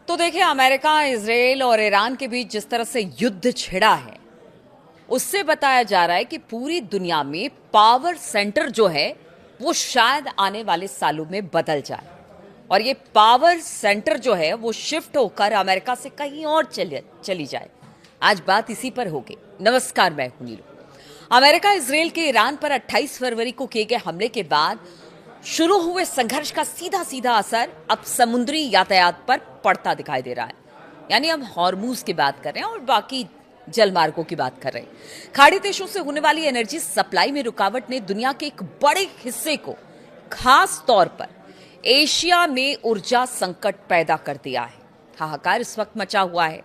तो देखिए, America, Israel और ईरान के बीच जिस तरह से युद्ध छिड़ा है, उससे बताया जा रहा है कि पूरी दुनिया में पावर सेंटर जो है वो शायद आने वाले सालों में बदल जाए और ये पावर सेंटर जो है वो शिफ्ट होकर अमेरिका से कहीं और चली जाए। आज बात इसी पर होगी। नमस्कार, मैं हूं नीलू। अमेरिका इजराइल के ईरान पर 28 फरवरी को किए गए हमले के बाद शुरू हुए संघर्ष का सीधा सीधा असर अब समुद्री यातायात पर पड़ता दिखाई दे रहा है। यानी हम हॉर्मूज की बात कर रहे हैं और बाकी जलमार्गों की बात कर रहे हैं। खाड़ी देशों से होने वाली एनर्जी सप्लाई में रुकावट ने दुनिया के एक बड़े हिस्से को, खास तौर पर एशिया में ऊर्जा संकट पैदा कर दिया है। हाहाकार इस वक्त मचा हुआ है।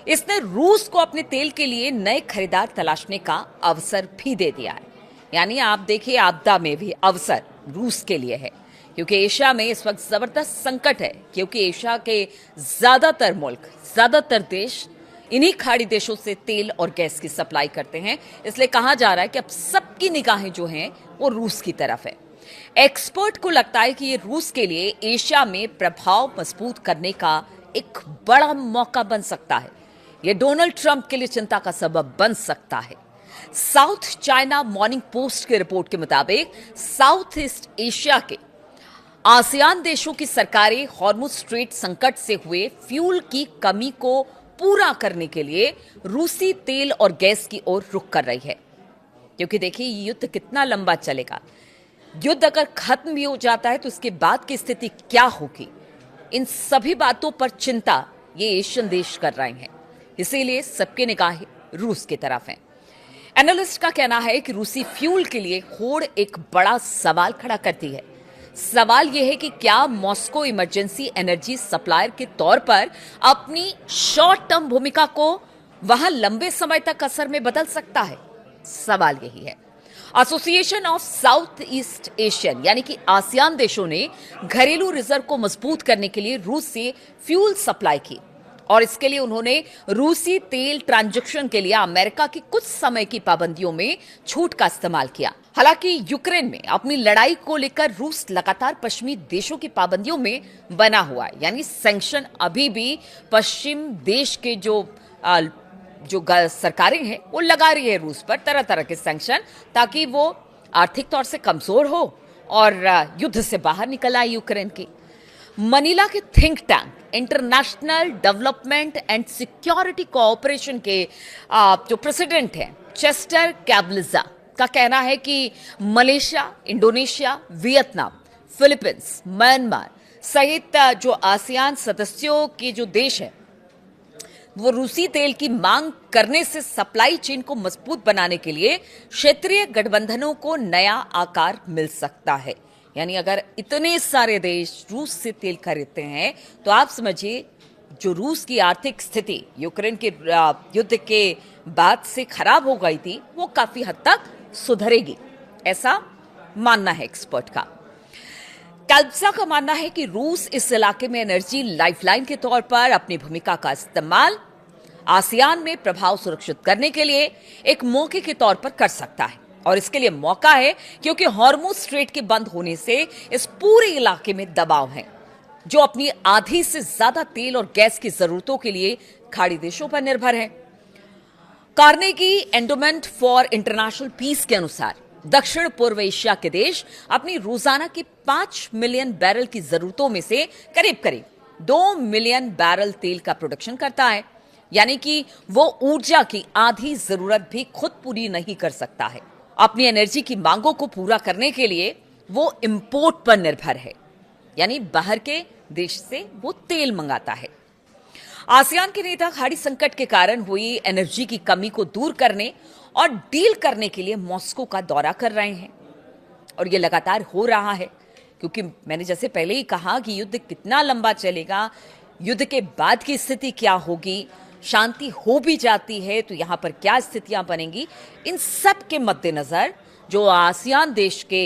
इसने रूस को अपने तेल के लिए नए खरीदार तलाशने का अवसर भी दे दिया है। यानी आप देखिए, आपदा में भी अवसर रूस के लिए है, क्योंकि एशिया में इस वक्त जबरदस्त संकट है। क्योंकि एशिया के ज्यादातर मुल्क, ज्यादातर देश इन्हीं खाड़ी देशों से तेल और गैस की सप्लाई करते हैं। इसलिए कहा जा रहा है कि अब सबकी निगाहें जो हैं वो रूस की तरफ है। एक्सपर्ट को लगता है कि ये रूस के लिए एशिया में प्रभाव मजबूत करने का एक बड़ा मौका बन सकता है। ये डोनाल्ड ट्रंप के लिए चिंता का सबब बन सकता है। साउथ चाइना मॉर्निंग पोस्ट की रिपोर्ट के मुताबिक साउथ ईस्ट एशिया के आसियान देशों की सरकारें हॉर्मुज स्ट्रेट संकट से हुए फ्यूल की कमी को पूरा करने के लिए रूसी तेल और गैस की ओर रुख कर रही है। क्योंकि देखिए, ये युद्ध कितना लंबा चलेगा। युद्ध अगर खत्म भी हो जाता है तो इसके बाद की स्थिति क्या होगी, इन सभी बातों पर चिंता ये एशियन देश कर रहे हैं। इसीलिए सबके निगाहें रूस की तरफ हैं। एनालिस्ट का कहना है कि रूसी फ्यूल के लिए होड़ एक बड़ा सवाल खड़ा करती है। सवाल यह है कि क्या मॉस्को इमरजेंसी एनर्जी सप्लायर के तौर पर अपनी शॉर्ट टर्म भूमिका को वहां लंबे समय तक असर में बदल सकता है। सवाल यही है। Association of south east Asian यानी कि आसियान देशों ने घरेलू रिजर्व को मजबूत करने के लिए रूस से फ्यूल सप्लाई की और इसके लिए उन्होंने रूसी तेल ट्रांजैक्शन के लिए अमेरिका की कुछ समय की पाबंदियों में छूट का इस्तेमाल किया। हालांकि यूक्रेन में अपनी लड़ाई को लेकर रूस लगातार पश्चिमी देशों की पाबंदियों में बना हुआ है। यानी सैंक्शन अभी भी पश्चिम देश के जो सरकारें हैं वो लगा रही है रूस पर तरह तरह के सैंक्शन, ताकि वो आर्थिक तौर से कमजोर हो और युद्ध से बाहर निकल आए यूक्रेन की। मनीला के think tank international development and security cooperation के जो प्रेसिडेंट हैं चेस्टर कैबलिजा का कहना है कि Malaysia, Indonesia, Vietnam, Philippines, Myanmar सहित जो आसियान सदस्यों के जो देश हैं वो रूसी तेल की मांग करने से सप्लाई चेन को मजबूत बनाने के लिए क्षेत्रीय गठबंधनों को नया आकार मिल सकता है। यानी अगर इतने सारे देश रूस से तेल खरीदते हैं तो आप समझिए, जो रूस की आर्थिक स्थिति यूक्रेन के युद्ध के बाद से खराब हो गई थी वो काफी हद तक सुधरेगी, ऐसा मानना है एक्सपर्ट का। कैल्पसा का मानना है कि रूस इस इलाके में एनर्जी लाइफलाइन के तौर पर अपनी भूमिका का इस्तेमाल आसियान में प्रभाव सुरक्षित करने के लिए एक मौके के तौर पर कर सकता है। और इसके लिए मौका है क्योंकि हॉर्मुज स्ट्रेट के बंद होने से इस पूरे इलाके में दबाव है, जो अपनी आधी से ज्यादा तेल और गैस की जरूरतों के लिए खाड़ी देशों पर निर्भर है। Carnegie Endowment for International Peace के अनुसार दक्षिण पूर्व एशिया के देश अपनी रोजाना की 5 मिलियन बैरल की जरूरतों में से करीब करीब 2 मिलियन बैरल तेल का प्रोडक्शन करता है। यानी कि वो ऊर्जा की आधी जरूरत भी खुद पूरी नहीं कर सकता है। अपनी एनर्जी की मांगों को पूरा करने के लिए वो इंपोर्ट पर निर्भर है, यानी बाहर के देश से वो तेल मंगाता है। आसियान के नेता खाड़ी संकट के कारण हुई एनर्जी की कमी को दूर करने और डील करने के लिए मॉस्को का दौरा कर रहे हैं और ये लगातार हो रहा है, क्योंकि मैंने जैसे पहले ही कहा कि युद्ध कितना लंबा चलेगा, युद्ध के बाद की स्थिति क्या होगी, शांति हो भी जाती है तो यहां पर क्या स्थितियां बनेंगी, इन सब के मद्देनजर जो आसियान देश के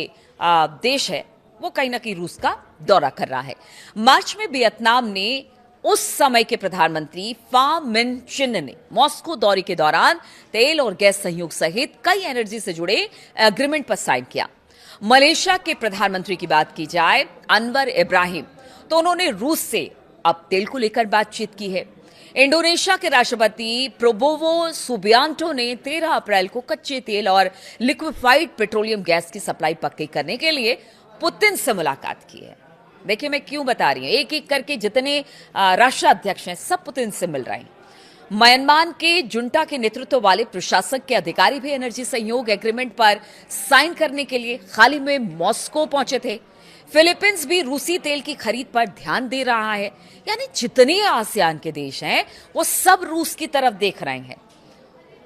देश है वो कहीं ना कहीं रूस का दौरा कर रहा है। मार्च में वियतनाम ने उस समय के प्रधानमंत्री फाम मिन चिन ने मॉस्को दौरे के दौरान तेल और गैस सहयोग सहित कई एनर्जी से जुड़े एग्रीमेंट पर साइन किया। मलेशिया के प्रधानमंत्री की बात की जाए, अनवर इब्राहिम, तो उन्होंने रूस से अब तेल को लेकर बातचीत की है। इंडोनेशिया के राष्ट्रपति प्रोबोवो सुबियांटो ने 13 अप्रैल को कच्चे तेल और लिक्विफाइड पेट्रोलियम गैस की सप्लाई पक्की करने के लिए पुतिन से मुलाकात की है। देखिए मैं क्यों बता रही हूं, एक एक करके जितने राष्ट्राध्यक्ष हैं सब पुतिन से मिल रहे हैं। म्यांमार के जुंटा के नेतृत्व वाले प्रशासक के अधिकारी भी एनर्जी सहयोग एग्रीमेंट पर साइन करने के लिए हाल ही में मॉस्को पहुंचे थे। फिलीपींस भी रूसी तेल की खरीद पर ध्यान दे रहा है। यानी जितने आसियान के देश हैं वो सब रूस की तरफ देख रहे हैं।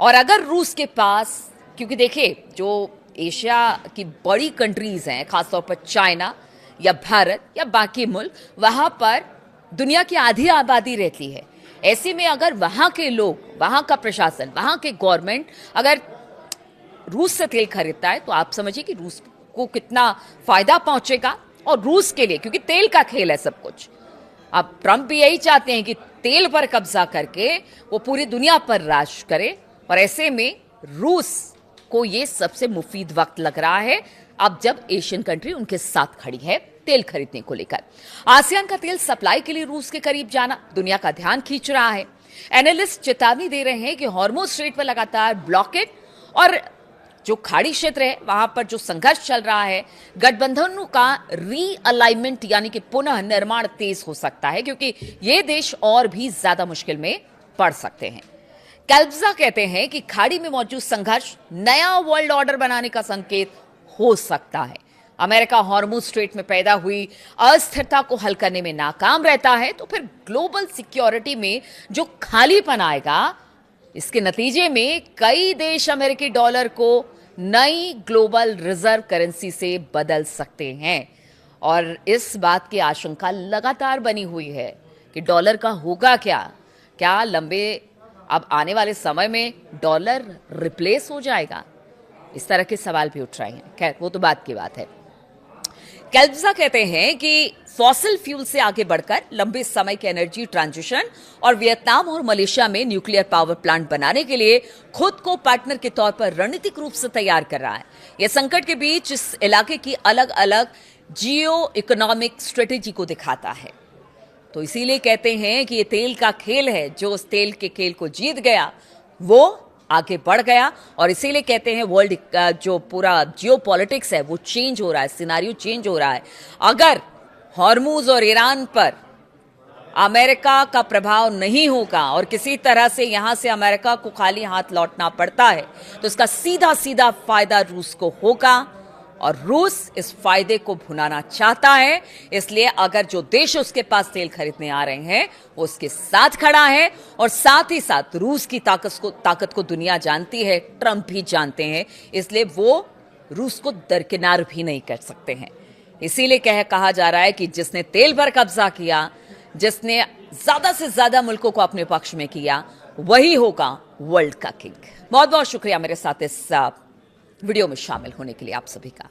और अगर रूस के पास, क्योंकि देखिए जो एशिया की बड़ी कंट्रीज हैं, खासतौर पर चाइना या भारत या बाकी मुल्क, वहां पर दुनिया की आधी आबादी रहती है। ऐसे में अगर वहां के लोग, वहां का प्रशासन, वहां के गवर्नमेंट अगर रूस से तेल खरीदता है तो आप समझिए कि रूस को कितना फायदा पहुंचेगा। और रूस के लिए, क्योंकि तेल का खेल है सब कुछ, अब ट्रंप भी यही चाहते हैं कि तेल पर कब्जा करके वो पूरी दुनिया पर राज करे। और ऐसे में रूस को ये सबसे मुफीद वक्त लग रहा है अब जब एशियन कंट्री उनके साथ खड़ी है तेल खरीदने को लेकर। आसियान का तेल सप्लाई के लिए रूस के करीब जाना दुनिया का ध्यान खींच रहा है। एनालिस्ट चेतावनी दे रहे हैं कि हॉर्मुज स्ट्रेट पर लगातार ब्लॉकेड और जो खाड़ी क्षेत्र है वहां पर जो संघर्ष चल रहा है, गठबंधनों का रीअलाइनमेंट यानी कि पुनः निर्माण तेज हो सकता है, क्योंकि ये देश और भी ज्यादा मुश्किल में पड़ सकते हैं। कैल्ब्जा कहते हैं कि खाड़ी में मौजूद संघर्ष नया वर्ल्ड ऑर्डर बनाने का संकेत हो सकता है। अमेरिका हॉर्मुज स्ट्रेट में पैदा हुई अस्थिरता को हल करने में नाकाम रहता है तो फिर ग्लोबल सिक्योरिटी में जो खालीपन आएगा, इसके नतीजे में कई देश अमेरिकी डॉलर को नई ग्लोबल रिजर्व करेंसी से बदल सकते हैं। और इस बात की आशंका लगातार बनी हुई है कि डॉलर का होगा क्या लंबे अब आने वाले समय में डॉलर रिप्लेस हो जाएगा? इस तरह के सवाल भी उठ रहे हैं। खैर वो तो बात की बात है। कैल्ब्जा कहते हैं कि फॉसिल फ्यूल से आगे बढ़कर लंबे समय के एनर्जी ट्रांजिशन और वियतनाम और मलेशिया में न्यूक्लियर पावर प्लांट बनाने के लिए खुद को पार्टनर के तौर पर रणनीतिक रूप से तैयार कर रहा है। यह संकट के बीच इस इलाके की अलग अलग जियो इकोनॉमिक स्ट्रेटेजी को दिखाता है। तो इसीलिए कहते हैं कि ये तेल का खेल है, जो उस तेल के खेल को जीत गया वो आगे बढ़ गया। और इसीलिए कहते हैं वर्ल्ड जो पूरा जियो पॉलिटिक्स है वो चेंज हो रहा है, सिनारियो चेंज हो रहा है। अगर हॉर्मुज और ईरान पर अमेरिका का प्रभाव नहीं होगा और किसी तरह से यहां से अमेरिका को खाली हाथ लौटना पड़ता है तो इसका सीधा सीधा फायदा रूस को होगा। और रूस इस फायदे को भुनाना चाहता है, इसलिए अगर जो देश उसके पास तेल खरीदने आ रहे हैं वो उसके साथ खड़ा है। और साथ ही साथ रूस की ताकत को दुनिया जानती है, ट्रंप भी जानते हैं, इसलिए वो रूस को दरकिनार भी नहीं कर सकते हैं। इसीलिए कहा जा रहा है कि जिसने तेल पर कब्जा किया, जिसने ज्यादा से ज्यादा मुल्कों को अपने पक्ष में किया, वही होगा वर्ल्ड का किंग। बहुत बहुत शुक्रिया मेरे साथ इस वीडियो में शामिल होने के लिए आप सभी का।